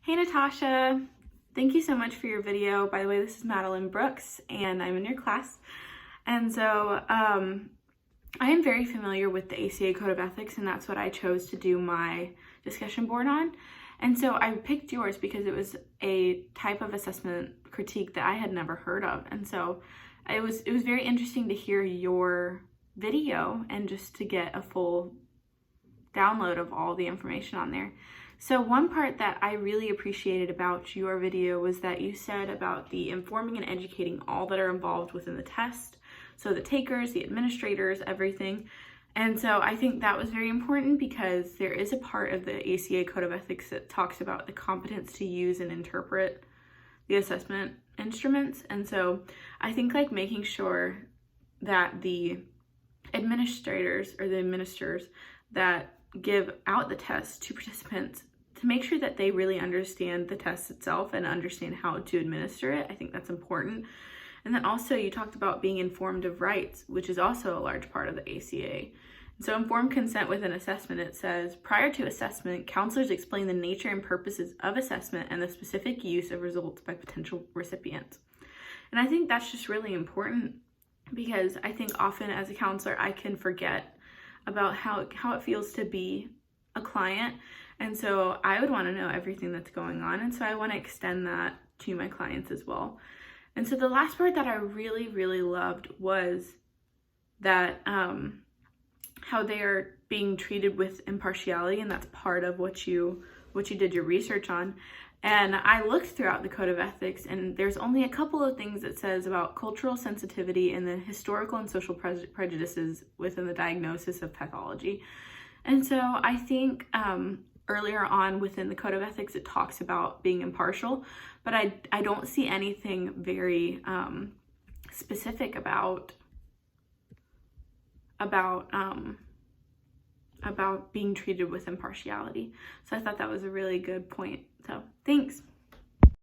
Hey Natasha, thank you so much for your video. By the way, this is Madeline Brooks and I'm in your class. And so I am very familiar with the ACA Code of Ethics, and that's what I chose to do my discussion board on. And so I picked yours because it was a type of assessment critique that I had never heard of. And so it was very interesting to hear your video and just to get a full download of all the information on there. So one part that I really appreciated about your video was that you said about the informing and educating all that are involved within the test. So the takers, the administrators, everything. And so I think that was very important because there is a part of the ACA Code of Ethics that talks about the competence to use and interpret the assessment instruments. And so I think like making sure that the administrators or the administrators that give out the test to participants, to make sure that they really understand the test itself and understand how to administer it. I think that's important. And then also you talked about being informed of rights, which is also a large part of the ACA. So informed consent with an assessment, it says, prior to assessment, counselors explain the nature and purposes of assessment and the specific use of results by potential recipients. And I think that's just really important because I think often as a counselor, I can forget about how it feels to be a client. And so I would want to know everything that's going on. And so I want to extend that to my clients as well. And so the last part that I really, really loved was that how they are being treated with impartiality, and that's part of what you did your research on. And I looked throughout the Code of Ethics, and there's only a couple of things that says about cultural sensitivity and the historical and social prejudices within the diagnosis of pathology. And so I think earlier on within the Code of Ethics, it talks about being impartial, but I don't see anything very specific about being treated with impartiality. So I thought that was a really good point. So thanks.